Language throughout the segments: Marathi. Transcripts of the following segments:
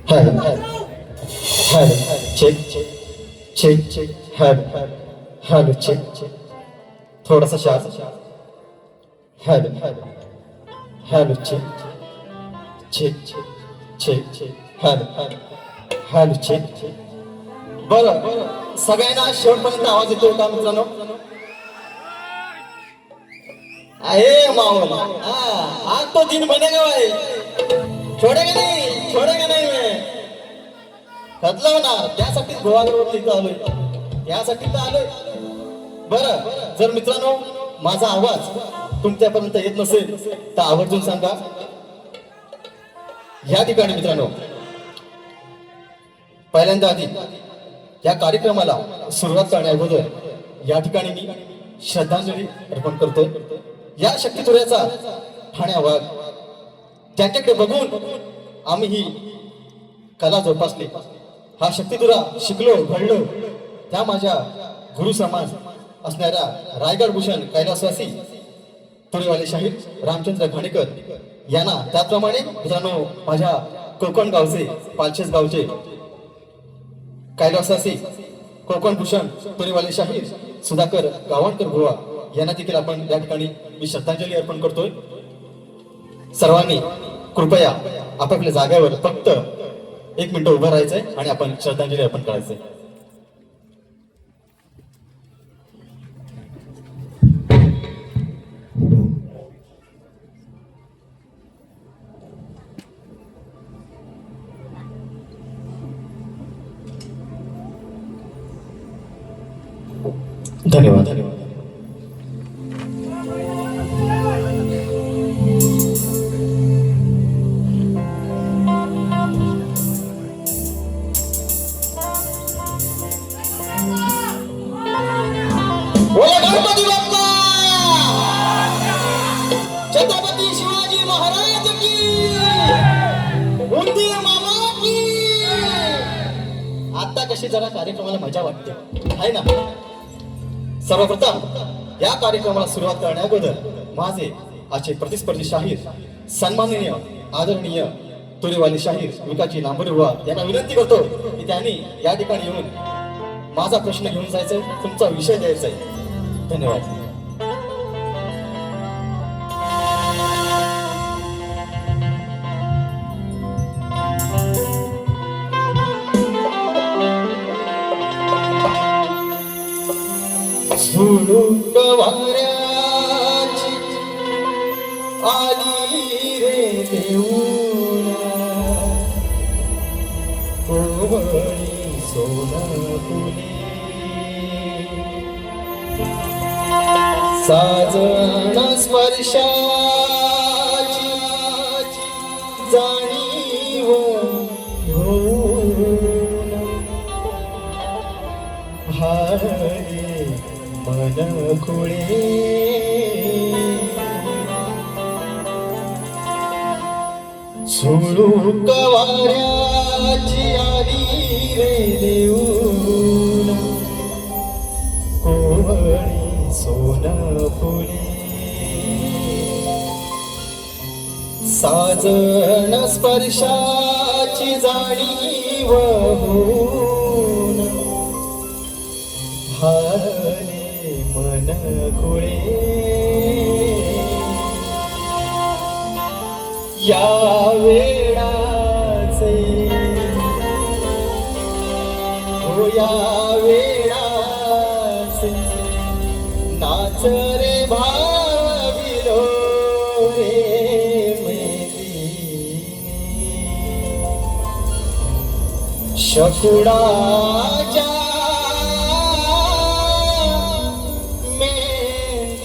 Hello hello check check check hello hello check थोड़ा सा शांत hello hello check check check check hello hello check बरं सगळ्यांना शेवटपर्यंत आवाज येतोय का मित्रांनो? आहे माहोल आज तो दिन बनेगा भाई, छोडेगा नाही मैं कदला ना त्यासाठी गोवागरवरती इथं आलोय, त्यासाठी तर आलोय. बरं जर मित्रांनो माझा आवाज तुमच्यापर्यंत येत नसेल तर आवर्जून सांगा. या ठिकाणी मित्रांनो पहिल्यांदा आधी या कार्यक्रमाला सुरुवात करण्या अगोदर या ठिकाणी मी श्रद्धांजली अर्पण करतो. या शक्तितुऱ्याचा ठाण्या वाघ ज्यांच्याकडे बघून आम्ही ही कला जोपासली, हा शक्तितुरा शिकलो घडलो, त्या माझ्या गुरु समाज असणाऱ्या रायगड भूषण कैलासवासी तुरेवाले शाहीर रामचंद्र घाणेकर यांना, त्याचप्रमाणे मित्रांनो माझ्या कोकण गावचे पालशेज गावचे कैलासवासी कोकण भूषण तुरेवाले शाहीर सुधाकर गावणकर बुवा यांना देखील आपण या ठिकाणी मी श्रद्धांजली अर्पण करतोय. सर्वांनी कृपया आपापल्या जागेवर फक्त 1 मिनिट उभं राहायचंय आणि आपण श्रद्धांजली अर्पण करायचंय. धन्यवाद. छत्रपती शिवाजी महाराज की, उंदीर मामा की. आता कशी जरा कार्यक्रमाला मजा वाटते आहे ना. सर्वप्रथम या कार्यक्रमाला सुरुवात करण्या अगोदर माझे आजचे प्रतिस्पर्धी शाहीर सन्माननीय आदरणीय तुरेवाले शाहीर विकाजी लांबरे बुवा यांना विनंती करतो की त्यांनी या ठिकाणी येऊन माझा प्रश्न घेऊन जायचंय, तुमचा विषय द्यायचा आहे. धन्यवाद. झुळूक वाऱ्याची आली रे देऊन, कोवळी सोनापुली साजन स्पर्शाची जाणीव घेऊन भारे मन खुळे झुळूक वाऱ्याची आली रे देऊन, साजन स्पर्शाची जाणीव होऊन हारले मन खुळे या वेळाचे हो या वेळाचे नाच रे भाविलो रे शकुडाच्या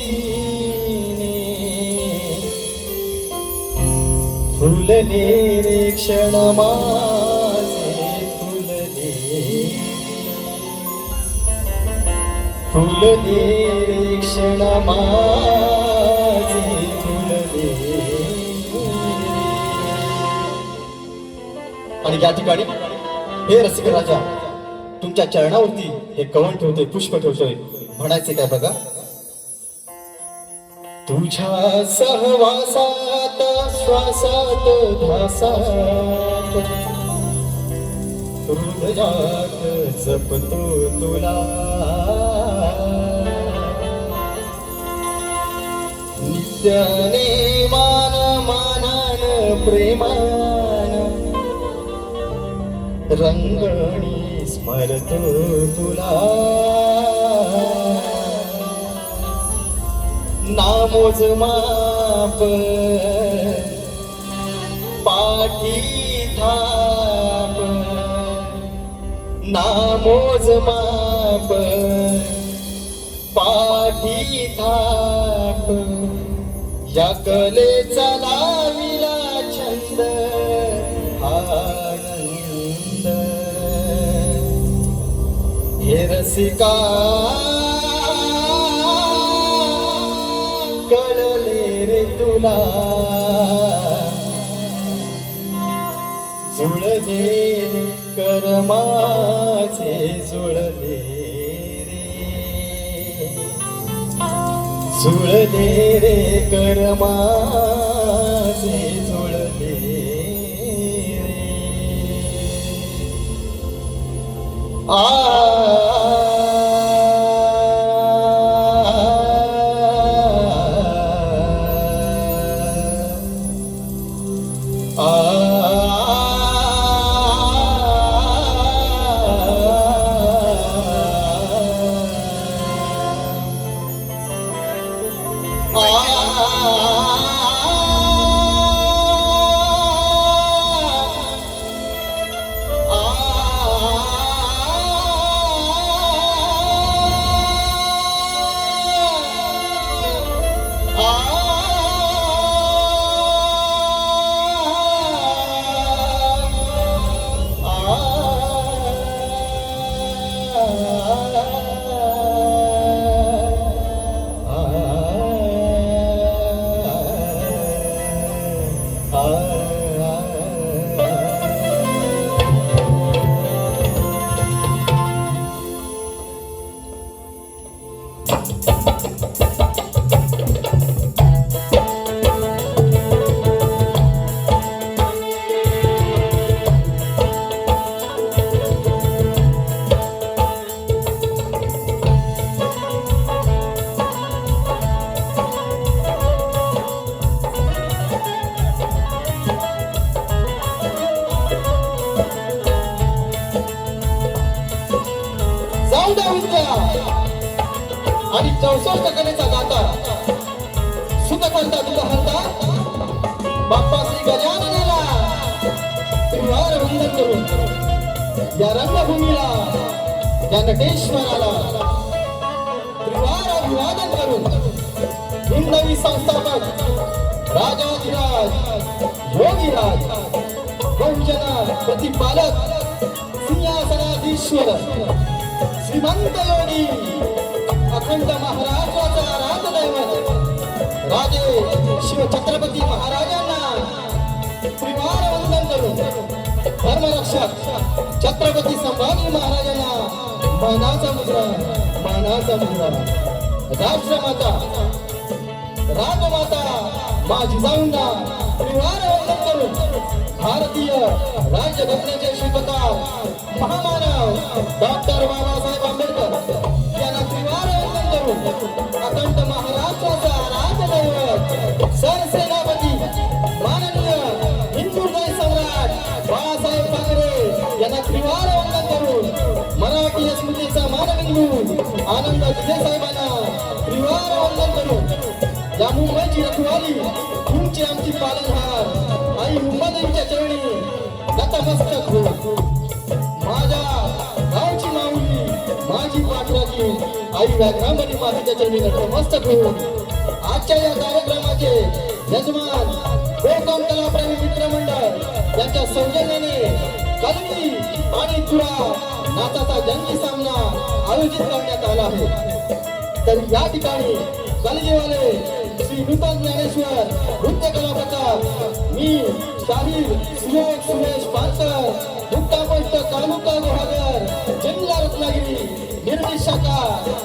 मेंदीने फुलले रे क्षण माझे फुलले फुलले रे क्षण माझे फुलले. आणि या ठिकाणी हे रसिक राजा तुमच्या चरणावरती हे कवन ठेवतोय, पुष्प ठेवतोय. म्हणायचे काय बघा. तुझ्या सहवासात श्वासात ध्यासात हृदयात जपतो तुला नित्याने मान मानान प्रेमान रंगणी स्मरतो तुला नामोज माप पाठी थाप नामोज माप पाठी थाप या कलेचा लाविला छंद आनंद हे रसिका कळले रे तुला जुळले रे करमाचे जुळले रे जुळले रे करमाचे जुळले रे. आणि 64 कलेचा दाता सुत करता तुला हरता बाप्पा श्री गजाननाला त्रिवार वंदन करून या रंगभूमीला या नटेश्वराला त्रिवार अभिवादन करून हिंदवी संस्थापक राजाधिराज योगीराज बहुजना प्रतिपालक सिंहासनाधीश्वर श्रीमंत योगी अखंड महाराष्ट्राचा राजदैवत राजे शिवछत्रपती महाराजांना त्रिवार वंदन करून धर्मरक्षक छत्रपती संभाजी महाराजांना मानाचा मुद्रा राष्ट्रमाता राजमाता माझी जाऊंगा त्रिवार वंदन करून भारतीय राज्यघटनेचे शिल्पकार महामानव डॉक्टर बाबासाहेब आंबेडकर यांना त्रिवार वंदन करून अखंड महाराष्ट्राचा राजदैवत सरसेनापती माननीय हिंदुहृदय सम्राट बाळासाहेब ठाकरे यांना त्रिवार वंदन करून मराठी स्मृतीचा मानबिंदू आनंद विजय साहेबांना त्रिवार वंदन करून या मुंबईची रखवाली तुमची आमची पालनहार आई मुंबईच्या चरणी नतमस्तक हो. माझ्या गावची माऊली माझी पाठराखी आई व्याघ्रांबरी मातेच्या चरणी नतमस्तक हो. आजच्या या कार्यक्रमाचे यजमान कोकण कलाप्रेमी मित्रमंडळ यांच्या सौजन्याने कलमी आणि तुरा नाचाचा जंगी सामना आयोजित करण्यात आला आहे. तर या ठिकाणी कलगीवाले श्री नूतन ज्ञानेश्वर नृत्य कला प्रकार मी शाहीर सुरेश पालकर मुक्ता पोस्ट तालुका गुहागर जिल्हा रत्नागिरी निर्देशाका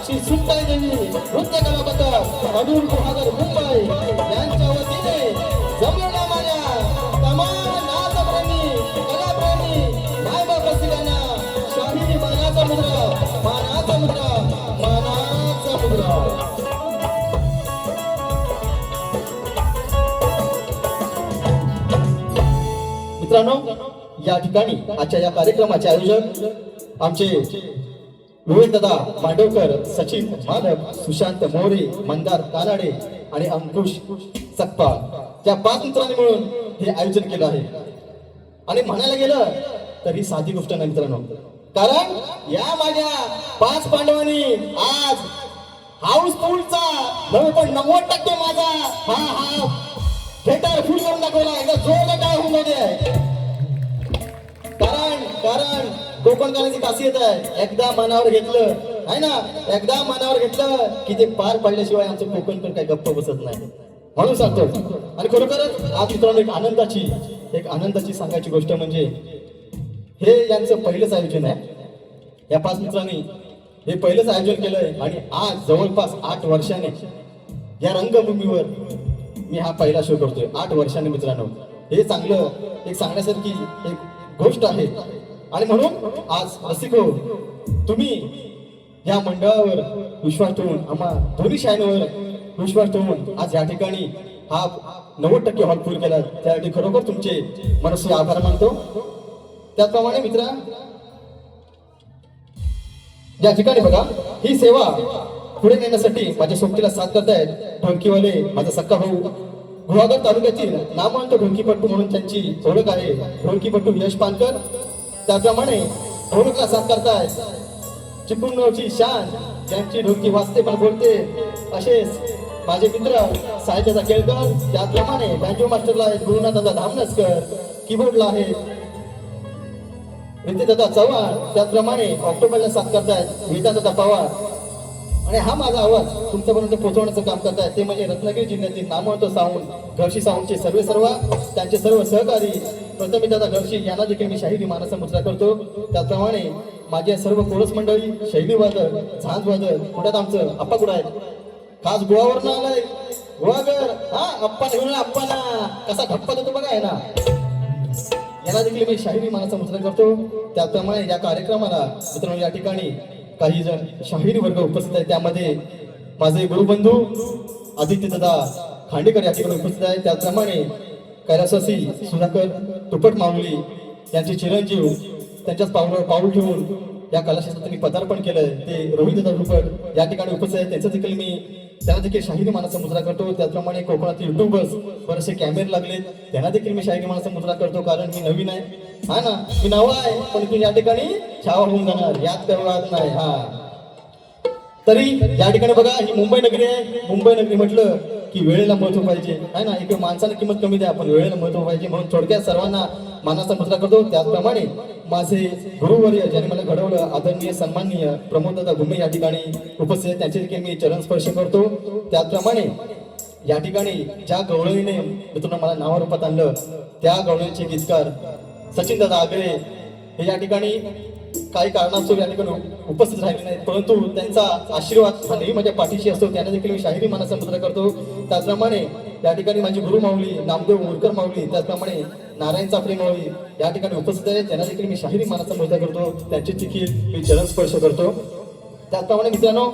श्री सुनताई देवी नृत्य कला प्रकार अडूर गुहागर मुंबई यांच्या वतीने जमलेल्या माझ्या तमाम नाचप्रेमी कलाप्रेमी मायबाप रसिकांना शाहीर मानाचा मुद्रा मानाचा मुद्रा मानाचा मुद्रा. मित्रांनो, या ठिकाणी आजच्या या कार्यक्रमाचे आयोजक आमचे रोहित दादा मांडवकर, सचिन मालक, सुशांत मोरे, मंदार कानाडे आणि अंकुश सकपाळ या 5 मित्रांनी मिळून हे आयोजन केलं आहे. आणि म्हणायला गेलं तर ही साधी गोष्ट नाही मित्रांनो, कारण या माझ्या 5 पांडवांनी आज हाऊसफुलचा नव्हे पण 90% माझा हा थिएटर फुल करून दाखवला. एकदा जोरदार टाळ्या होऊन दे. कारण कोकणकरांची खासियत आहे, एकदा मनावर घेतलं आहे ना, एकदा मनावर घेतलं की ते पार पडल्याशिवाय आमचं कोकणकर काही गप्प बसत नाही म्हणून सांगतो. आणि खरोखरच आज मित्रांनो एक आनंदाची सांगायची गोष्ट म्हणजे हे यांचं पहिलंच आयोजन आहे. या 5 मित्रांनी हे पहिलंच आयोजन केलंय आणि आज जवळपास 8 वर्षाने या रंगभूमीवर मी हा पहिला शो करतोय. 8 वर्षांनी मित्रांनो, हे चांगलं एक सांगण्यासारखी एक गोष्ट आहे. आणि म्हणून आज रसिको तुम्ही या मंडळावर विश्वास ठेवून आम्हा दोन्ही शाळेवर विश्वास ठेवून आज या ठिकाणी हा 90% हॉल फुल केला, त्यासाठी खरोखर तुमचे मनस्वी आभार मानतो. त्याचप्रमाणे मित्रा, या ठिकाणी बघा ही सेवा पुढे नेण्यासाठी माझ्या सोबतीला साथ करतायत ढोलकीवाले माझा सक्का भाऊ, गुहागर तालुक्यातील नामवंत ढोलकीपट्टू म्हणून त्यांची ओळख आहे ढोलकीपट्टू यश पालकर. त्याप्रमाणे ढोलकला साथ करतायत चिपळूणची शान ज्यांची ढोलकी वाजते पण बोलते असेच माझे मित्र साहित्याचा केळकर. त्याचप्रमाणे बँजो मास्टरला आहेत गुरुनाथ दादा धामनसकर, कीबोर्डला आहेत रितेश दादा चव्हाण. त्याचप्रमाणे ऑक्टोबरला साथ करतायत रीता दादा पवार. आणि हा माझा आवाज तुमच्यापर्यंत पोहोचवण्याचं काम करतायत ते म्हणजे रत्नागिरी जिल्ह्यातील नामवंत साऊंड घरशी साऊंडचे सर्व त्यांचे सर्व सहकारी प्रथम दादा घरशी यांना देखील मी शाहिरी मानाचा मुद्रा करतो. त्याचप्रमाणे माझे सर्व कोरस मंडळी, शैली वादक, झांज वादक, कुठ्यात आमचं अप्पा कुठं आहेत, खास गोवावरून आलाय गोवागर हा अप्पा घेऊन अप्पाना कसा धप्पा देतो बघा आहे ना, याला देखील मी शाहिरी मानाचा मुद्रा करतो. त्याप्रमाणे या कार्यक्रमाला मित्रांनो या ठिकाणी काही जण शाहिरी वर्ग उपस्थित आहे, त्यामध्ये माझे गुरुबंधू आदित्य दादा खांडेकर या ठिकाणी उपस्थित आहे. त्याचप्रमाणे कैलासवासी सुधाकर तुपट माऊली यांचे चिरंजीव त्यांच्याच पाऊल ठेवून या कलाक्षेत्रात त्यांनी पदार्पण केलंय ते रोहित दादा तुपट या ठिकाणी उपस्थित आहे. त्यांचं देखील मी त्यांना देखील शाहिरी मानाचा मुद्रा करतो. त्याचप्रमाणे कोकणातील युट्यूबर्स बरेचसे कॅमेरे लागलेत त्यांना देखील मी शाहिरी मानाचा मुद्रा करतो, कारण मी नवीन आहे हा ना, मी नवा आहे पण तुम्ही या ठिकाणी छावा होऊन जाणार यात काही वाद नाही. हा तरी या ठिकाणी बघा ही मुंबई नगरी आहे. मुंबई नगरी म्हटलं की वेळेला महत्व पाहिजे आहे ना, एक माणसाला किंमत कमी द्या पण वेळेला महत्व पाहिजे म्हणून थोडक्यात सर्वांना मानाचा मुद्रा करतो. त्याचप्रमाणे माझे गुरुवर्य ज्यांनी मला घडवलं आदरणीय सन्माननीय प्रमोददादा घुमे या ठिकाणी उपस्थित आहेत, त्यांचे देखील मी चरण स्पर्श करतो. त्याचप्रमाणे या ठिकाणी ज्या गवळणीने मित्रांनो मला नावारूपात आणलं त्या गवळणीचे गीतकार सचिन दादा आगळे हे या ठिकाणी काही कारणास्तव या ठिकाणी उपस्थित राहिले नाहीत, परंतु त्यांचा आशीर्वाद हा नेहमी माझ्या पाठीशी असतो. त्यांना देखील मी शाहिरी मानाचा मुद्रा करतो. त्याचप्रमाणे या ठिकाणी माझी गुरु माऊली नामदेव मोरकर माऊली, त्याचप्रमाणे नारायण चाफरे माऊली या ठिकाणी उपस्थित आहेत. त्यांना देखील मी शाहिरी मानाचा मुद्रा करतो. त्यांची देखील मी चरण स्पर्श करतो. त्याचप्रमाणे मित्रांनो,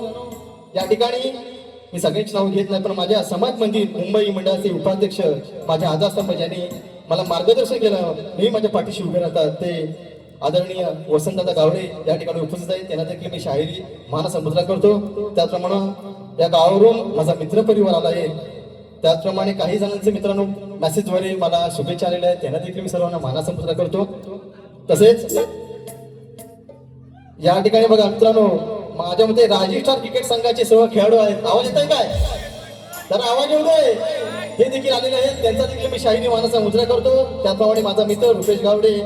या ठिकाणी मी सगळ्यांची नाव घेत नाही, पण माझ्या समाज मंदिर मुंबई मंडळाचे उपाध्यक्ष माझ्या आधारस्तंभ ज्यांनी मला मार्गदर्शन केलं, मी माझ्या पाठीशी उभे राहतात, ते आदरणीय वसंतदादा गावडे या ठिकाणी उपस्थित आहेत. त्यांना देखील मी शाहिरी मानाचा मुद्रा करतो. त्याचप्रमाणे या गावावरून माझा मित्र परिवार आला आहे. त्याचप्रमाणे काही जणांचे मित्रांनो मेसेजद्वारे मला शुभेच्छा आलेल्या आहेत, त्यांना देखील मी सर्वांना मानाचा मुद्रा करतो. तसेच या ठिकाणी बघा मित्रांनो, माझ्या मते राजस्थान क्रिकेट संघाचे सर्व खेळाडू आहेत. आवाज येत आहे काय? तर आवाज येऊ दे. हे देखील आलेले आहेत, त्यांचा देखील मी शाहिरी मानाचा मुद्रा करतो. त्याप्रमाणे माझा मित्र रुपेश गावडे,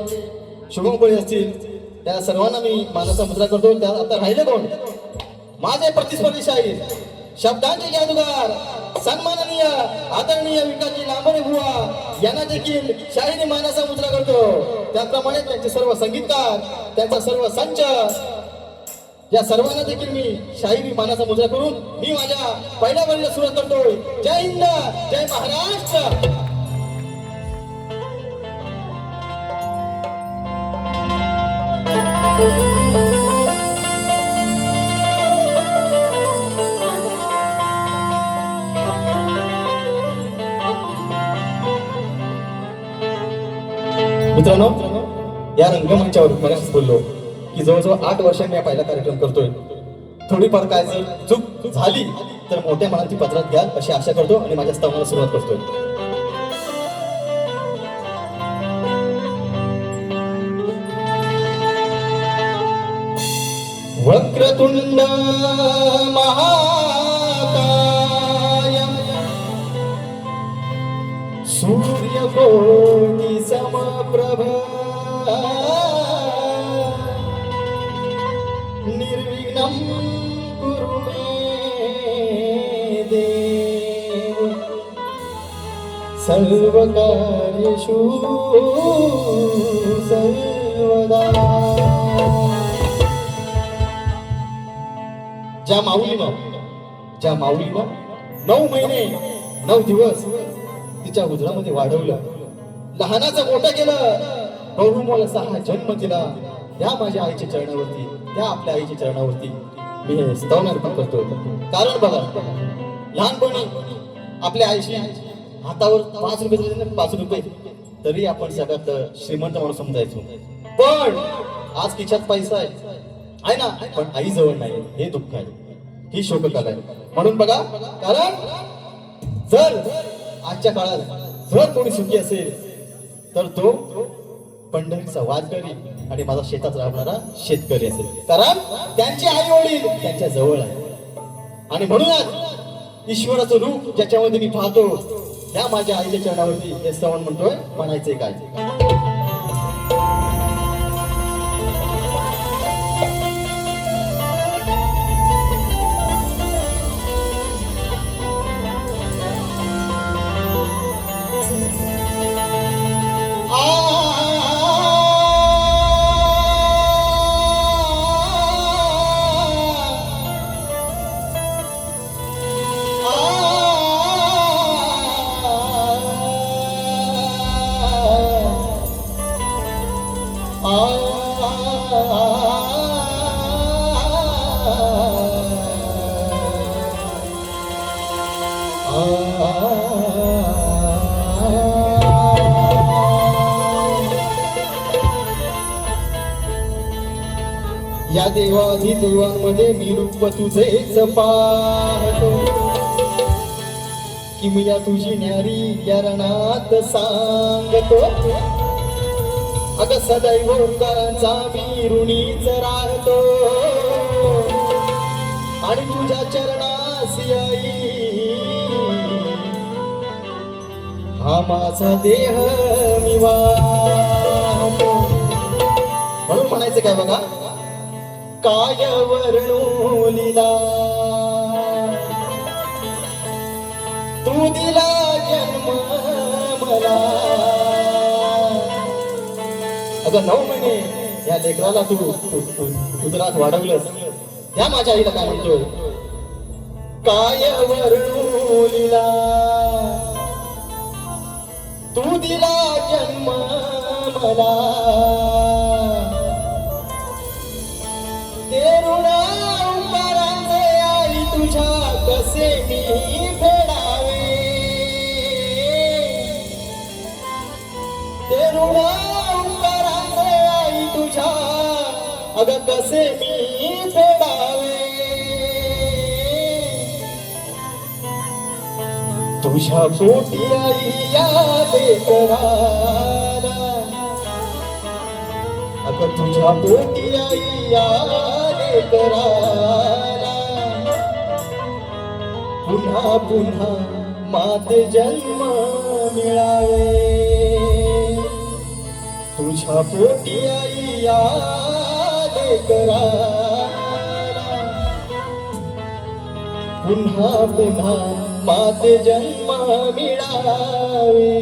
शुभम कोळी असतील, त्या सर्वांना मी मानाचा मुद्रा करतो. त्या आता राहिले कोण? माझे प्रतिस्पर्धी शाहीर, शब्दांचे जादूगार, सन्माननीय आदरणीय विकासजी लांबरे बुवा यांना देखील शाहिरी मानाचा मुद्रा करतो. त्याप्रमाणे त्यांचे सर्व संगीतकार, त्यांचा सर्व संच, या सर्वांना देखील मी शाहिरी मानाचा मुद्रा करून मी माझ्या पहिल्या वरीला सुरुवात करतोय. जय हिंद, जय महाराष्ट्र. मित्रांनो, या रंगमंचावर मगाशीच बोललो की जवळजवळ 8 वर्षांनी मी पहिला कार्यक्रम करतोय. थोडीफार काय जर चूक झाली तर मोठ्या मनाची पत्रात घ्याल अशी आशा करतो आणि माझ्या स्तवनाला सुरुवात करतोय. वक्रतुंड महाकाय सूर्यकोटि समप्रभ निर्विघ्नं कुरु मे देव सर्वकार्येषु सर्वदा. ज्या माऊलीनं 9 महिने 9 दिवस तिच्या उदरामध्ये वाढवलं, लहानाचं मोठं केलं, बहुमोल असा हा जन्म दिला, त्या माझ्या आईच्या चरणावरती, त्या आपल्या आईच्या चरणावरती मी हे स्तवन अर्पण करतो. कारण बघा, लहानपणी आपल्या आईशी हातावर 5 रुपये दिले, 5 रुपये तरी आपण सगळ्यात श्रीमंत म्हणून समजायचो. पण आज खिशात पैसा आहे ना, पण आई जवळ नाही, हे दुःख आहे, ही शोककला आहे. म्हणून बघा, कारण जर आजच्या काळात जर कोणी सुखी असेल तर तो पंढरीचा वारकरी आणि माझा शेतात राहणारा शेतकरी असेल, कारण त्यांची आई वडील त्यांच्या जवळ आहे. आणि म्हणूनच ईश्वराचं रूप ज्याच्यामध्ये मी पाहतो, त्या माझ्या आईच्या चरणावरती हे स्तवन म्हणतोय. म्हणायचंय काय? या देवाधी देवांमध्ये मी रूप तुझेच पाहतो, किमया तुझी न्यारी या रणात सांगतो. अगं सदैव ओंकारांचा मी ऋणीच राहतो, आणि तुझ्या चरणासी आई हा माझा देह मी वाहतो. म्हणून म्हणायचं काय बघा, काय वर्णू लीला तू दिला जन्म मला. अगं 9 महिने या लेकराला उदरात वाढवलंस त्या माझ्या आईला काय म्हणतोय, काय वर्णुलीला तू दिला जन्म मला, ते ऋण उपकाराचे आई तुझ्या कसे मी फेडावे, ते ऋण उपकाराचे आई तुझ्या अग कसे मी फेडावे, तुझ्या पोटी आई या लेकराला, अगं तुझ्या पोटी आई या लेकराला, पुन्हा पुन्हा माते जन्म मिळावे, तुझ्या पोटी आई या लेकराला, पुन्हा पुन्हा माते जन्म मिळावे.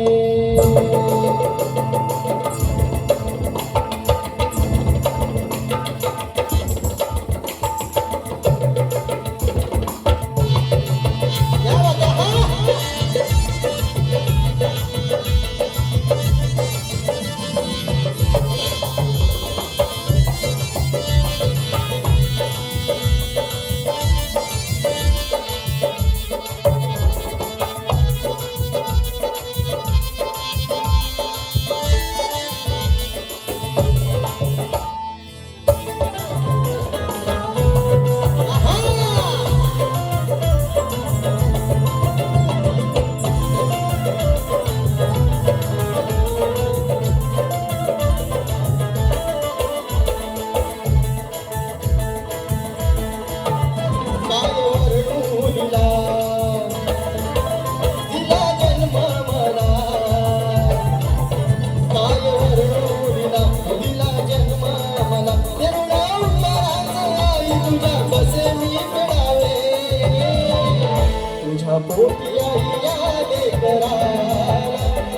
तुझ्या पोटी आई या लेकराला,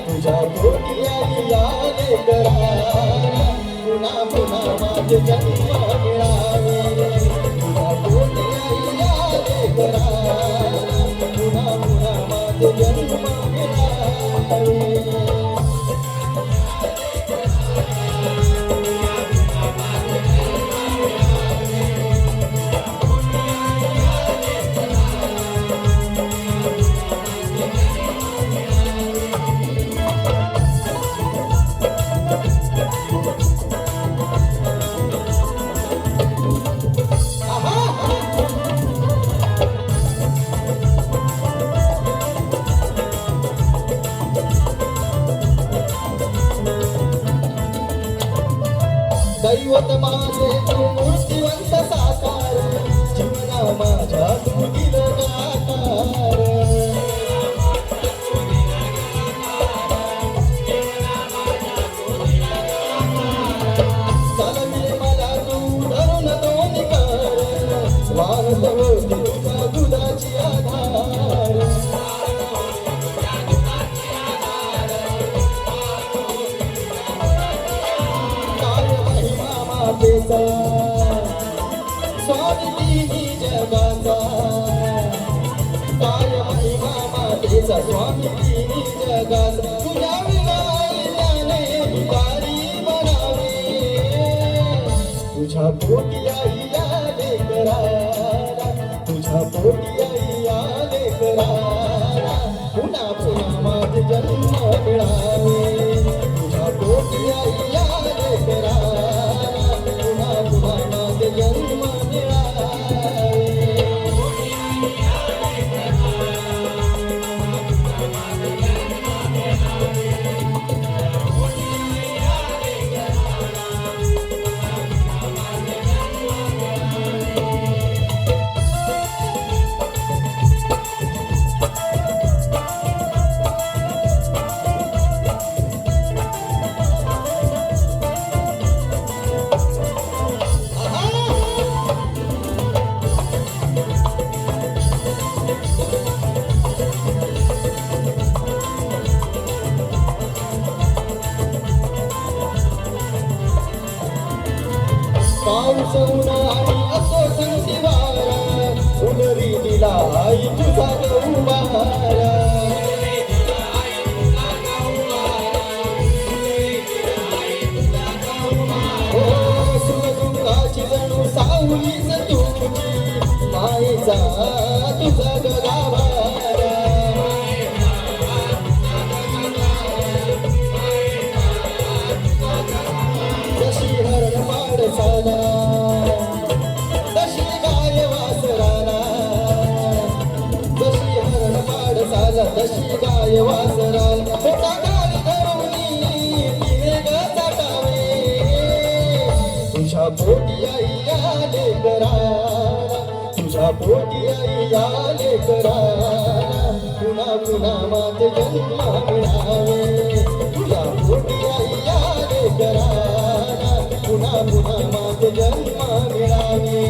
तुझ्या पोटी आई या लेकराला, पुन्हा पुन्हा माझे जन्म मिळावे, तुझ्या पोटी आई या लेकराला, पुन्हा पुन्हा माझे जन्म मिळावे. दैवत माझे तू मूर्तिवंत साकार, जीवना माझ्या तू दिलं आकार, चालविले मला तू धरून दोन्ही कर, वाहत होती तुझ्या दुधाची आधार, स्वामी तिन्ही जगाचा, काय महिमा मातेचा स्वामी तिन्ही जगाचा, तुझ्या विनाने भिकारी बनावे, तुझ्या पोटी आई या लेकराला, तुझ्या पोटी आई या लेकराला, पुन्हा पुन्हा माझे जन्म मिळावे, तुझ्या पोटी आई या लेकराला, जन्म मिळावे. दिला आई तुझा गौबारा हो सुखदुःखाची जणू सावलीच तुझी मायेचा तुझा गगावारा जशी हरण पाडसाला तशी गाय वासराला जशी हरण पाडसाला तशी गाय वासराला पोटा गाली धरुनी तिने ग चाटावे तुझ्या पोटी आई आले कराला तुझ्या पोटी आई आले कराला पुन्हा पुन्हा माते जन्म मिळावे तुझ्या पोटी आई आले कराला पुन्हा पुन्हा माते जन्म मिळावे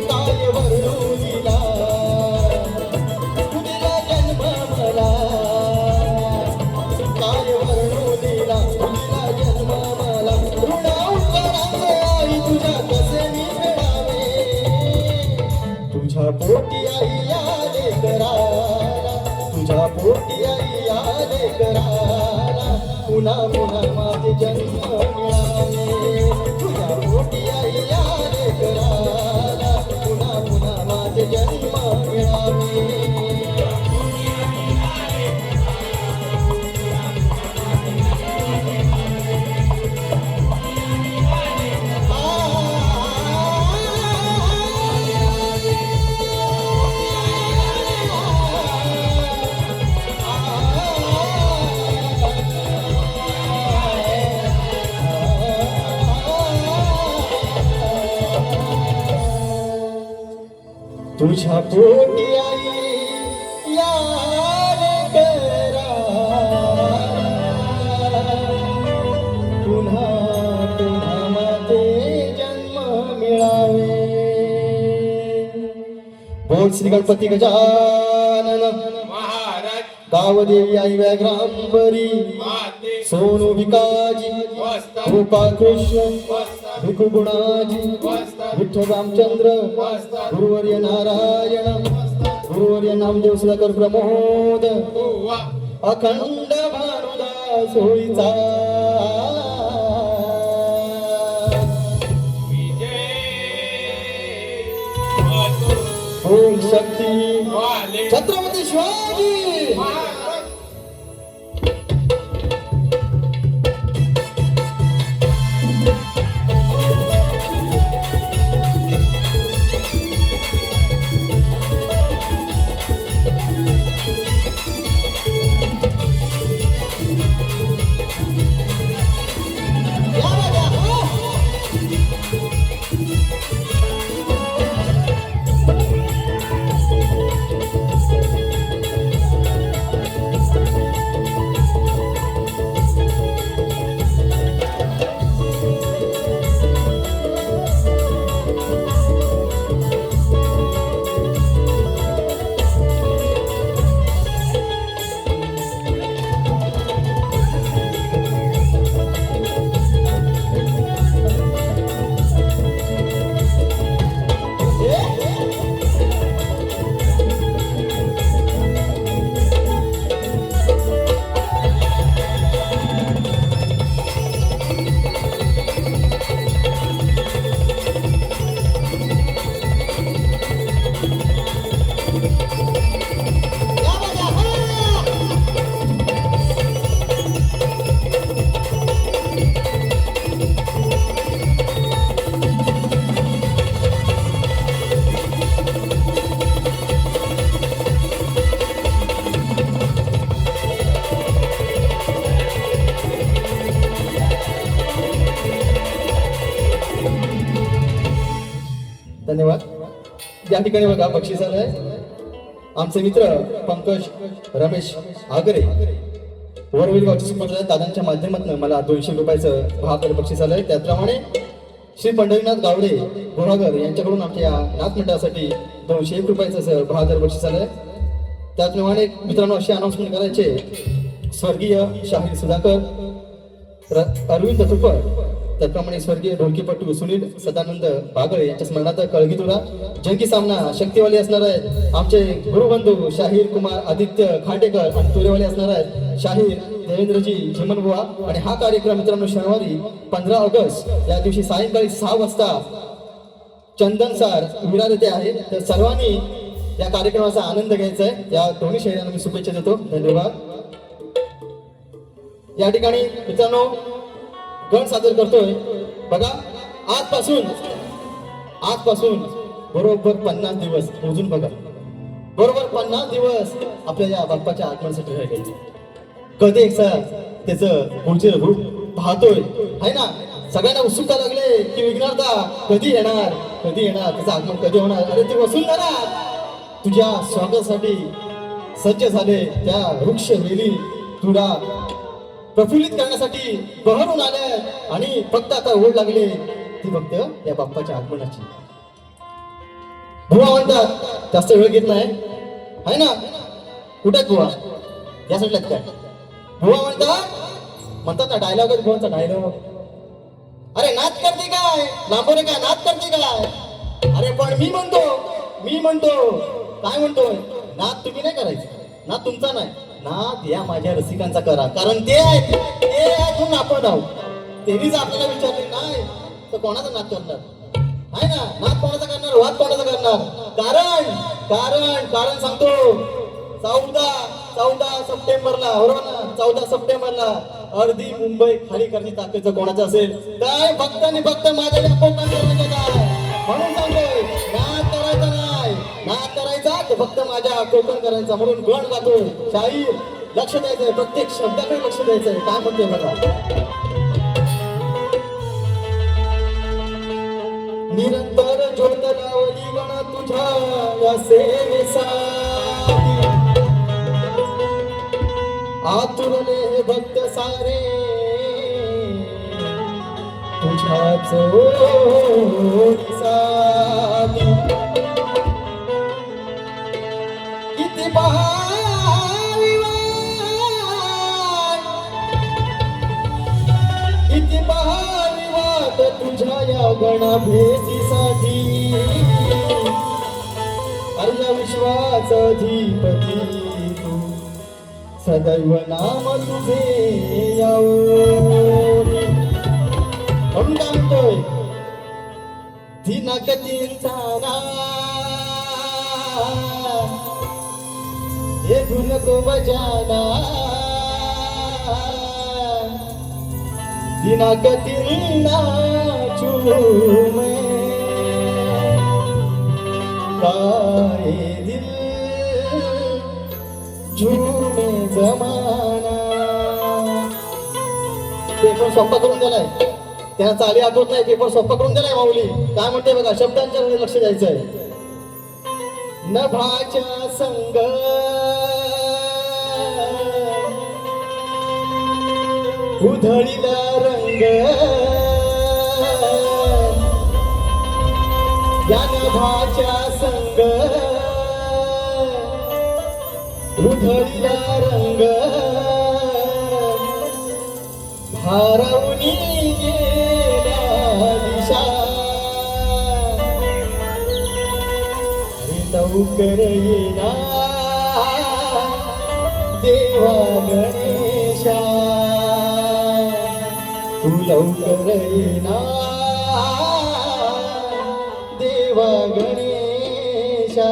काय वर्णू दिला तुझा जन्म मला काय वर्णू दिला तुझा जन्म मला ऋणावराचे आई तुझ्या कसे मी फेडावे तुझ्या पोटी आई आले कराला तुझ्या पोटी आई आले कराला पुन्हा पुन्हा माझे जन्म मिळावे तुझ्या पोटी आई आले कराला पुन्हा पुन्हा माझे जन्म मिळावे तुझ्या पोटी आई यारे करा पुन्हा पुन्हा माते जन्म मिळावे बोल श्री गणपती गजानन महाराज गावदेवी आई व्याघ्रांबरी माते सोनू भिकाजी वस्ता गोपाळ कृष्ण वस्ता भिकू गुणाजी विठ्ठल रामचंद्र गुरुवर्य नारायण गुरुवर्य नामदेव सुधाकर प्रमोद बुवा अखंड भानुदास होळीचा विजय असो ओम शक्ती वाले छत्रपती शिवाजी महाराज या राजा, हो. धन्यवाद. या ठिकाणी बघा बक्षीस आलंय. आमचे मित्र पंकज रमेश आगरे वरवीर गावचे सुपुत्र दादांच्या माध्यमातून मला 200 रुपयाचं भाकर बक्षीस आलंय. त्याचप्रमाणे श्री पंढरीनाथ गावडे गुहागर यांच्याकडून आमच्या या नाथ मंडळासाठी 201 रुपयाचं भाकर बक्षीस आलंय. त्याचप्रमाणे मित्रांनो असे अनाउन्समेंट करायचे, स्वर्गीय शाहीर सुधाकर अरविंद तुपड, त्याप्रमाणे स्वर्गीय ढोलकीपटू सुनील सदानंद बागळे यांच्या स्मरणार्थ कळगीतुरा जंगी सामना शक्तीवाली असणार आहेत आमचे गुरुबंधू शाहीर कुमार आदित्य खांडेकर आणि तुरेवाले असणार आहेत शाहीर देवेंद्रजी झिमनबुवा. आणि हा कार्यक्रम मित्रांनो शनिवारी 15 ऑगस्ट या दिवशी सायंकाळी 6 वाजता चंदनसार विरार येथे आहे. तर सर्वांनी या कार्यक्रमाचा आनंद घ्यायचा आहे. या दोन्ही शहरांना मी शुभेच्छा देतो. धन्यवाद. या ठिकाणी मित्रांनो गण सादर करतोय बघा. आजपासून बरोबर 50 दिवस मोजून बघा. बरोबर 50 दिवस आपल्या या बाप्पाच्या आगमनासाठी राहिले. कधी एकदा त्याचं पुढचे रूप पाहतोय आहे ना. सगळ्यांना उत्सुकता लागले की विघ्नहर्ता कधी येणार त्याचं आगमन कधी होणार. अरे ते वसुंधरा तुझ्या स्वागतासाठी सज्ज झाले. त्या वृक्ष वेली तुला प्रफुल्लित करण्यासाठी बहरून आल्या आणि फक्त आता ओढ लागली ती फक्त या बाप्पाच्या आगमनाची. बुवा म्हणतात जास्त वेळ घेत नाही आहे ना. कुठे बुवा या साईडला काय बुवा म्हणतात ना डायलॉग बुवांचा डायलॉग. अरे नाच करते काय लांबोरे काय नाच करते काय. अरे पण मी म्हणतो काय म्हणतोय नाच तुम्ही नाही करायचं. नाच तुमचा नाही. नाच या माझ्या रसिकांचा करा. कारण ते आहेत म्हणून आपण आहोत. त्यांनीच आपल्याला विचारले नाही तर कोणाचा नाच करणार आहे ना. नाच कोणाचा करणार वाद कोणाचा करणार. कारण सांगतो 14 सप्टेंबरला बरोबर ना. 14 सप्टेंबरला अर्धी मुंबई खाली करण्याची ताकद कोणाचं असेल काय फक्त आणि फक्त माझ्या कोकण करायचं काय. म्हणून सांगतोय नाच करायचा नाही. नाच करायचा ते फक्त माझ्या कोकण करायचा. म्हणून गण गातोय शाहीर. लक्ष द्यायचंय प्रत्येक शब्दाकडे लक्ष द्यायचंय. काय म्हणते बघा. निरंतर ज्योत लावली गण तुझ्या या सेवेसाठी. आतुरले भक्त सारे तुझ्याच ओळीसाठी. किती बहारी वाट तुझ्या या गणा भेटीसाठी. अर्या विश्वाचा अधिपती तू सदैव नाम तुझे यावोनी. म्हणून काय म्हणतोय दिनकतींचा ना हे धुन को बजाना. दिनकतींना चूमे काए दिल झूमे जमाना. पेपर सोपा करून दिलाय. त्यांना चाली आठवत नाही. पेपर सोपा करून दिलाय माऊली. काय म्हणते बघा शब्दांच्या लक्ष द्यायचंय. नभाच्या संग उधळीला रंग या नभाच्या संग उधळीला रंग भारावनी गेल्या दिशा. लवकर येना देवा गणेशा. तू लवकर येना देवा गणेशा.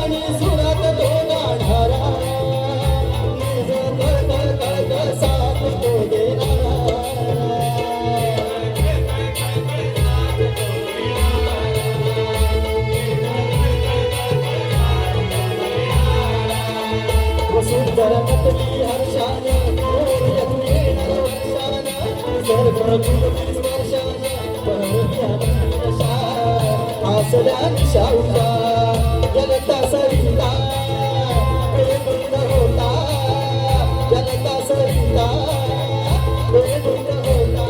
ठिकाणी सुरात तो गाणारा निज कळकळ साथ तो देणारा सुंदर मतली हर्षान आसल्या निशाऊला जलता सरिता वेदुंद होता जलता सरिता वेदुंद होता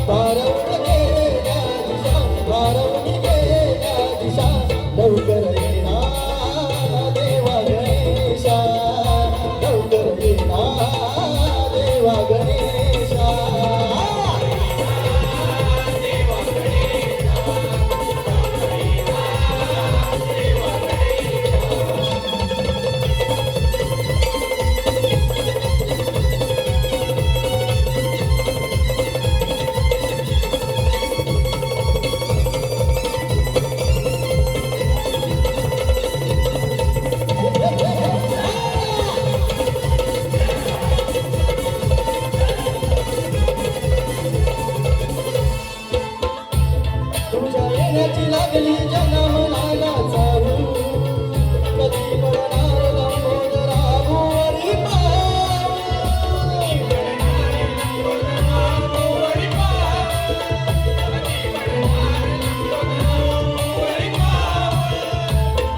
पारवून गेल्या दिशा पारवून गेल्या दिशा लवकर येना देवा गणेशा लवकर येना देवा गणेशा तुझ्या येण्याची लागली जनमनाला चालू कधी पडणार लंबोदरावरी पाऊल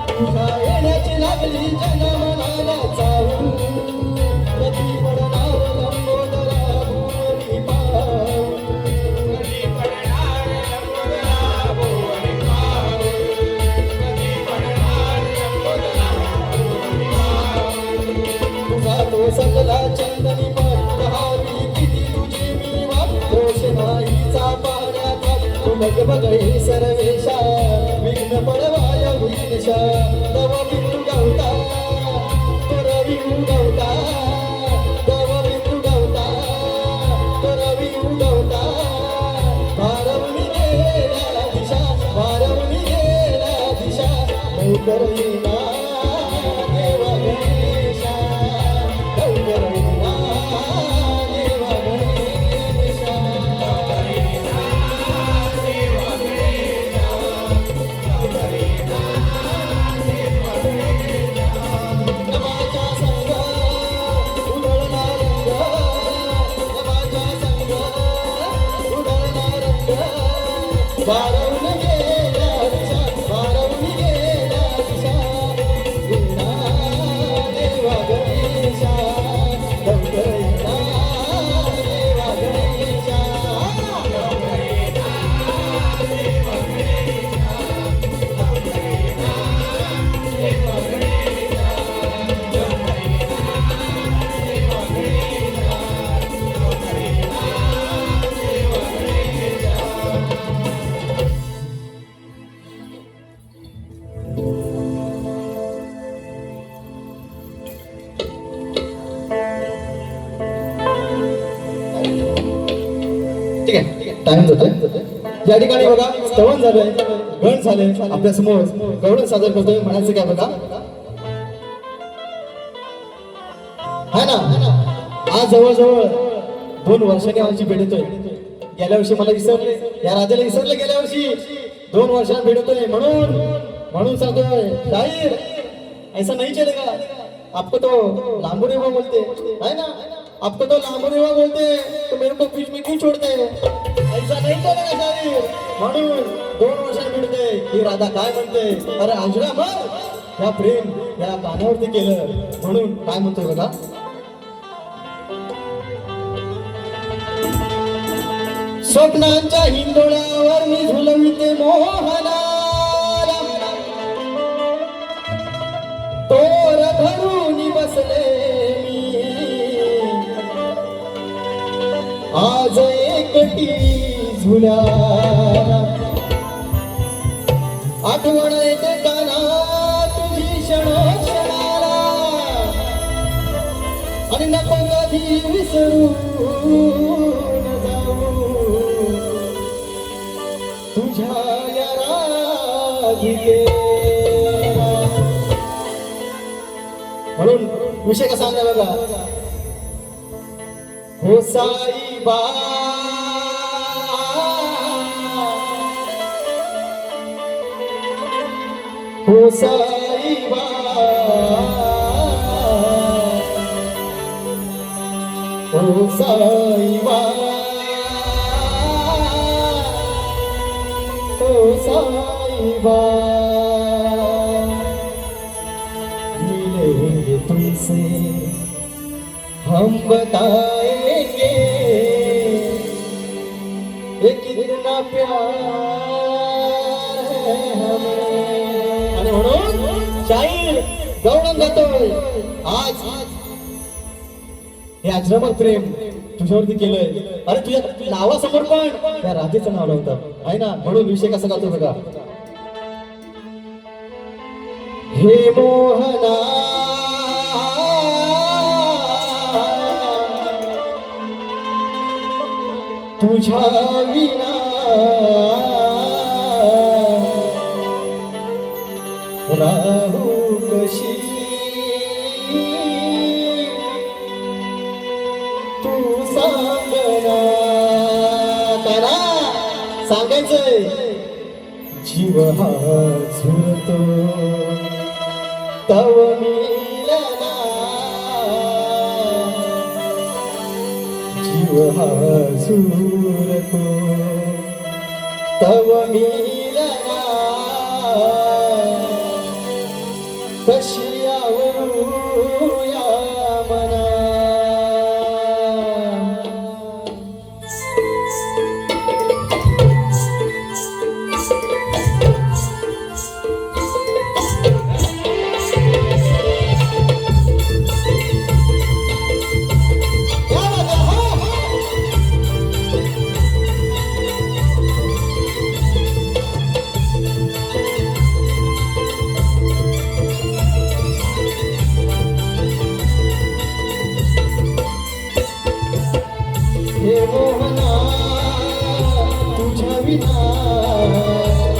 तुझ्या येण्याची लागली जनमनाला चालू कधी पडणार लंबोदरावरी पाऊल तुझा तो सकला चंदनी पहावी किती तुझी मी वाट रोषणाईचा पाण्याचा तू बघ बघ हे सर्वेशा विघ्न पडवाय विघ्नशा तव बिंदू गवता तुर विंदू गवता तव बिंदू गवता तुर विंदू गवता भारवणी गेल्या दिशा भारवणी गेल्या दिशा लवकर येना देवा गणेशा लवकर येना देवा गणेशा नमाच्या संग उधळला रंग नमाच्या संग उधळला रंग वारवून गेल्या दिशा वारवून गेल्या दिशा येना देवा गणेशा लवकर येना देवा गणेशा ठीक आहे टाइम जातोय या ठिकाणी बघा स्तवन झालंय गण झाले आपल्या समोर गवळण सादर करतोय म्हणायचं काय बघा है ना आज जवळजवळ 2 वर्षांनी आमची भेट येतोय गेल्या वर्षी मला विसरले या राजाला विसरले गेल्या वर्षी 2 वर्षांना भेट होतोय म्हणून सांगतोय शाहीर ऐसा नहीं चलेगा आपको तो लांबुरेवा बोलते है ना आपको तो लांबुरेवा बोलते तो मेरे को बीच में क्यों छोड़ते ऐसा नहीं चलेगा शाहीर म्हणून 2 वर्षांनी भेटते ही राधा काय म्हणते अरे आजरा मग या प्रेम या कानावरती केलं म्हणून काय म्हणतोय बघा स्वप्नांच्या हिंदोळ्यावर मी झुलविते मोहनाला तोर धरून बसले मी आज एकटी झुल्याला आठवण येते काना तुझी क्षणाला आणि नको कधी विसरून जाऊ तुझ्या या रागिके म्हणून विषय कसा आणला बघा. हो साईबा हो साईबा हो साईबा हो साईबा मिलेंगे तुमसे हम बताएंगे ये कितना प्यार है हमें. आणि म्हणून शाहीर गौरव गातोय आज हे अजरामर प्रेम तुझ्यावरती केलंय. अरे तुझ्या नावासमोर पण त्या राधेचं नाव लावतात आहे ना. म्हणून विषय कसा गातो बघा. हे मोहना तुझ्या विना राहू कशी तू सांगना. त्याला सांगायचंय जीव हा झुरतो तव मिलना जीव हा झुरतो तव मिलना कशी आवरूया मना. हे मोहना तुझ्या विना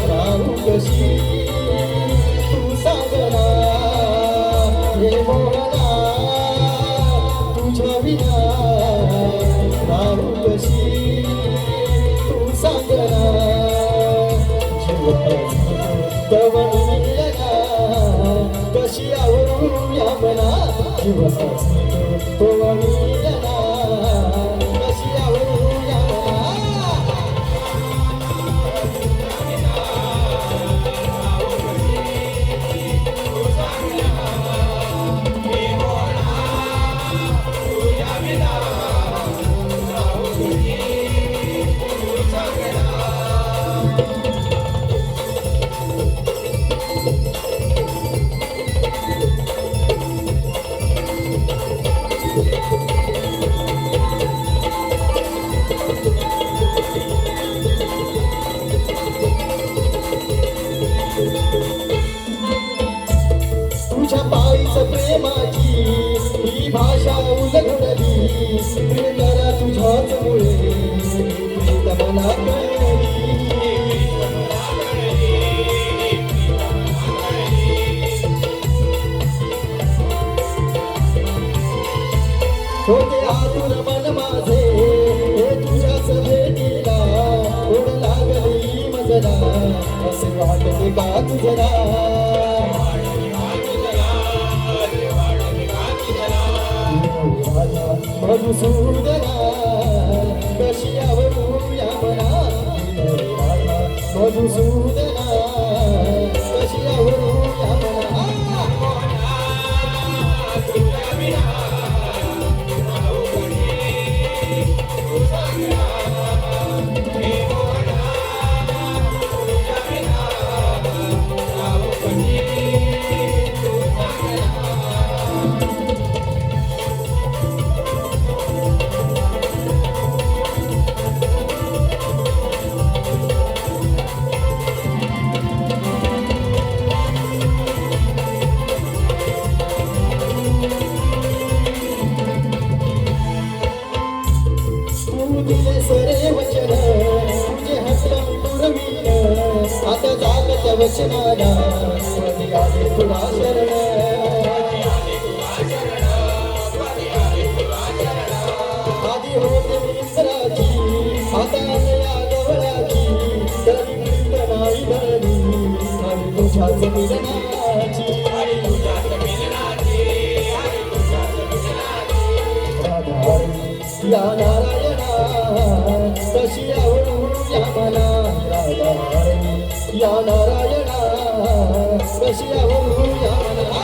राहू कशी तू सांगना. हे मोहना तुझ्या विना राहू कशी तू सांगना. तव मिलना कशी आवरूया मना. जीव तव मिलना कशी आवरूया मना. तुझ्या पायीच प्रेमाची ही भाषा उलगडली. प्रेमरा तुझ्याच मुळे प्रीत मला कळली. होते आतुर मन माझे हे तुझ्याच भेटीला. ओढ लागली मजला असे वाटते का तुझला. मधुसूदना कशी आवरूया मना. मधुसूदना कशी आवरूया मना. दिले सरे वचन तुझे हसलं पुरवीन. आता जागत वचनाला कधी आले तुला शरण. या नारायणा कशी आवडूया मला राधारणी या नारायणा कशी आवडूया मला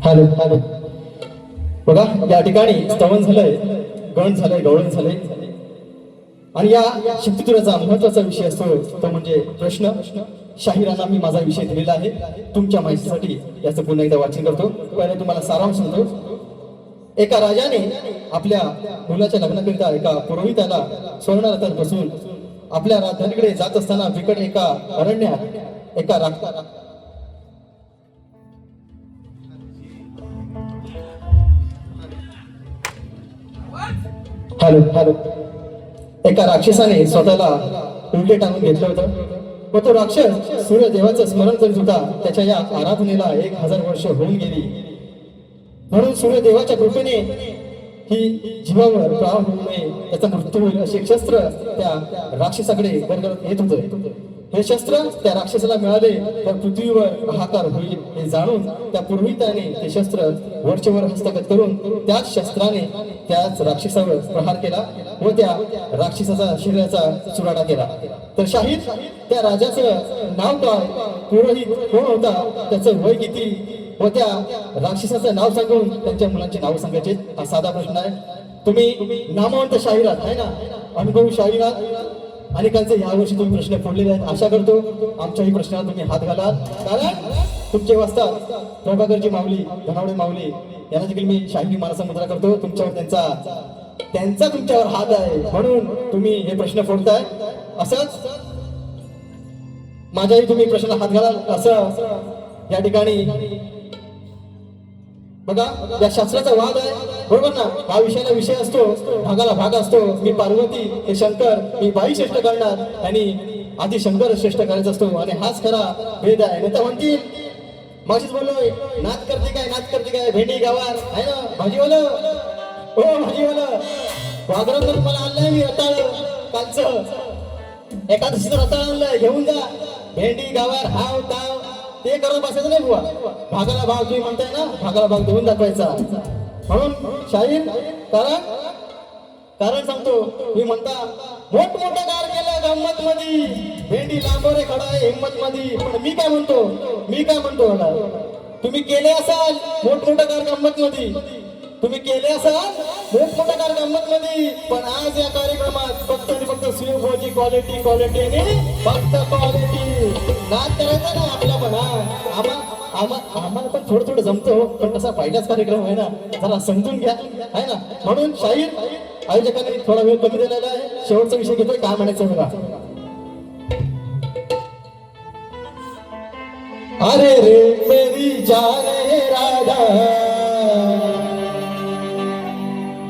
हॅलो हॅलो बघा या ठिकाणी स्तवन झालंय गण झालंय गवळण झालंय आणि या शक्तितुऱ्याचा महत्वाचा विषय असतो तो म्हणजे प्रश्न शाहिरांना मी माझा विषय दिलेला आहे तुमच्या माहितीसाठी याचं पुन्हा एकदा वाचन करतो पहिले तुम्हाला सारांश सांगतो एका राजाने आपल्या मुलाच्या लग्नाकरिता एका पुरोहिताला स्वर्ण रथात बसून आपल्या राजधानीकडे जात असताना बिकट एका अरण्यात एका हॅलो हॅलो एका राक्षसाने स्वतःला उलटे टांगून घेतलं होतं व तो राक्षस सूर्यदेवाचं स्मरण करीत होता त्याच्या या आराधनेला 1000 वर्ष होऊन गेली म्हणून सूर्यदेवाच्या कृपेने ही जीवावर प्राण होऊ नये त्याचा मृत्यू होईल असे शस्त्र त्या राक्षसाकडे गरगरत येत होतं हे शस्त्र त्या राक्षसाला मिळाले तर पृथ्वीवर हाहाकार होईल हे जाणून त्या पुरोहिताने ते शस्त्र वरचेवर हस्तगत करून त्याच शस्त्राने त्याच राक्षसावर प्रहार केला व त्या राक्षसाचा शरीराचा चुराडा केला तर शाहीर त्या राजाचं नाव काय पुरोहित कोण होता त्याचं वय किती व त्या राक्षसाचं नाव सांगून त्यांच्या मुलांचे नाव सांगायचे हा साधा प्रश्न आहे तुम्ही नामवंत शाहीर आहात आहे ना अनुभवी शाहीर आहात अनेकांचे यावर्षी तुम्ही प्रश्न फोडलेले आहेत आशा करतो आमच्याही प्रश्नाला तुम्ही हात घालाल कारण तुमचे वाचतात प्रभाकरजी माऊली धनावडे माऊली यांना देखील मी शाहिरी मानाचा मुद्रा करतो तुमच्यावर त्यांचा तुमच्यावर हात आहे म्हणून तुम्ही हे प्रश्न फोडताय असंच माझ्याही तुम्ही प्रश्नाला हात घालाल असं या ठिकाणी बघा या शास्त्राचा वाद आहे बरोबर ना हा विषयाला विषय असतो भागाला भाग असतो मी पार्वती हे शंकर मी बाई श्रेष्ठ करणार आणि आधी शंकर श्रेष्ठ करायचा असतो आणि हाच खरा भेद आहे नाही तर म्हणतील माझीच बोललोय नाच करते काय भेंडी गावार आहे ना भाजीवालं हो भाजीवालं वागरात तुम्हाला आणलंय मी रताळ कालचं एकादशीचं रताळ आणलंय घेऊन जा भेंडी गावार हाव ताव ते करत बसायचं नाही बुवा भागाला भाग तुम्ही म्हणताय ना भागाला भाग देऊन दाखवायचा म्हणून शाहीर कारण सांगतो मी म्हणता मोठमोठा कार केला गंमत मध्ये भेंडी लांबोरे खडा आहे हिंमत मध्ये पण मी काय म्हणतो तुम्ही केले असाल मोठमोठा कार गंमत मध्ये पण आज या कार्यक्रमात फक्त आणि फक्त सुयोभोजी क्वालिटी आणि फक्त क्वालिटी नाच करायचा ना आपला पण आम्हाला पण थोडं जमतो पण तसा पहिलाच कार्यक्रम आहे ना जरा समजून घ्या आहे ना म्हणून शाहीर आयोजकांनी थोडा वेळ कमी दिलेला आहे शेवटचा विषय घेतोय काय म्हणायचं बघा अरे रे मेरी जान है राधा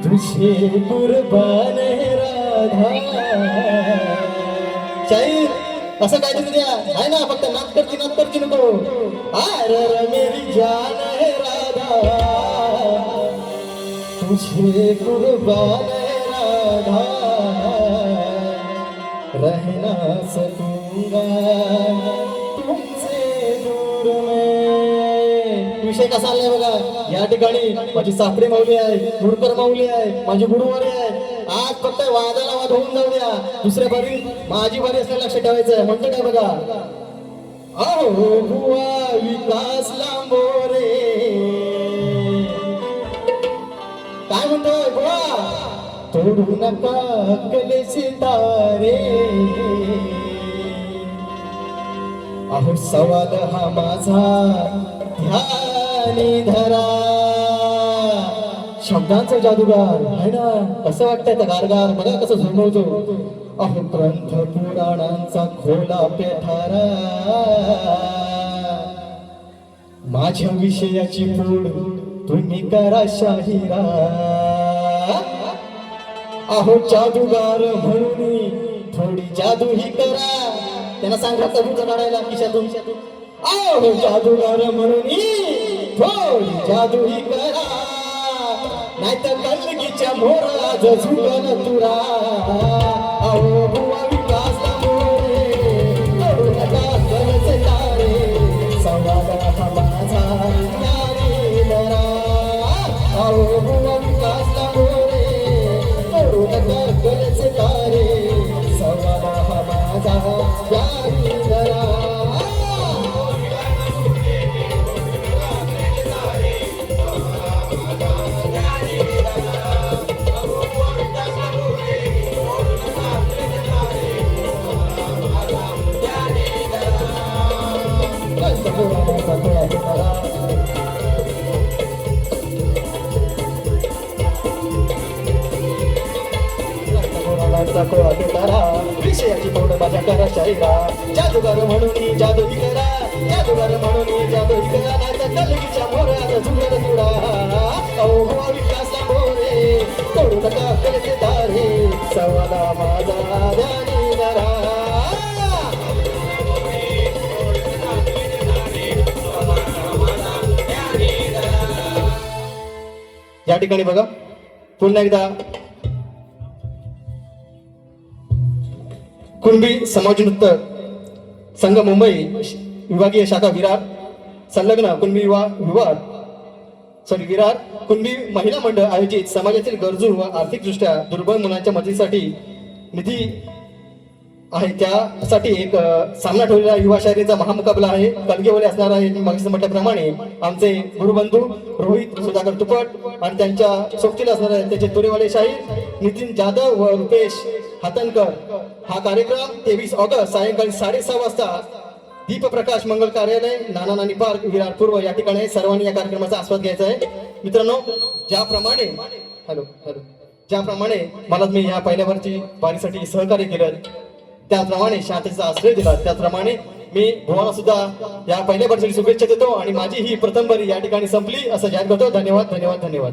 तुझे कुर्बान है राधा शाहीर असं काहीतरी द्या आहे ना फक्त नाच करती नको अरे मेरी जान है राधा तुझे कुर्बान है राधा रहना सकूंगा तुमसे दूर में विषय कसा आलाय बघा या ठिकाणी माझी सापडे माऊली आहे गुरुकर माऊली आहे माझी गुरुवारी आहे आज फक्त वादाला वाद होऊन जाऊ द्या दुसऱ्या बारी माझी बारी असल्याला लक्ष ठेवायचं आहे म्हणतो काय बघा अहो बुवा विकास लांबोरे काय म्हणतोय बुवा तोडू नका अक्कले सितारे अहो सवाल हा माझा ध्यानी धरा. शब्दांचा जादूगार आहे ना, कसं वाटतंय त्या गारगार बघा कसं झोंबवतो. अहो ग्रंथ पुराणांचा खोला पेठारा, माझ्या विषयाची फोड तुम्ही करा शाहिरा. अहो जादूगार म्हणून थोडी जादू ही करा. त्यांना सांगा कबूतर काढायला खिशातून. अहो जादूगार म्हणून थोडी जादू ही करा, नाहीतर कलगीच्या मोर आज झुकन तुरा. अहो बुवा विकास मोरे करू नका गरज तारे, सवाल हा माझा न्यारी धरा. अहो बुवा विकास मोरे करू नका गरज तारे, सवाल हा माझा न्यारी धरा. विषयाची तोड माझ्या करा शाहिरा. जादूगार म्हणून जादू ही करा, जादूगार म्हणून जादू ही करा, नाहीतर कलगीच्या मोरात झुकल तुरा. अहो बुवा विकास मोरे तोडू नका करते दारे, सवाला माझा ध्यानी धरा. या ठिकाणी बघा पुन्हा एकदा कुणबी समाज नृत्य संघ मुंबई विभागीय शाखा विरार संलग्न कुणबी विरार कुणबी महिला मंडळ आयोजित समाजातील गरजू व आर्थिकदृष्ट्या दुर्बल मुलांच्या मदतीसाठी निधी आहे. त्यासाठी एक सामना ठेवलेला युवा शायरीचा महामुकाबला आहे. कलगेवाले असणार आहे. मी मागच्या म्हटल्याप्रमाणे आमचे गुरुबंधू रोहित सुधाकर तुपट आणि त्यांच्या सोबतीला असणार आहे त्याचे तुरेवाले शाहीर नितीन जाधव व रुपेश हातनकर. हा कार्यक्रम 23 ऑगस्ट सायंकाळी 6:30 वाजता दीप प्रकाश मंगल कार्यालय नाना नानी पार्क विरार पूर्व या ठिकाणी सर्वांनी या कार्यक्रमाचा आस्वाद घ्यायचा आहे. मित्रांनो ज्याप्रमाणे मला तुम्ही या पहिल्या वारीसाठी सहकार्य केलं, त्याप्रमाणे शांततेचा आश्रय दिला, त्याचप्रमाणे मी भुवाला सुद्धा या पहिल्या वर्षाची शुभेच्छा देतो आणि माझी ही प्रथम वारी या ठिकाणी संपली असं जाहीर करतो. धन्यवाद धन्यवाद धन्यवाद.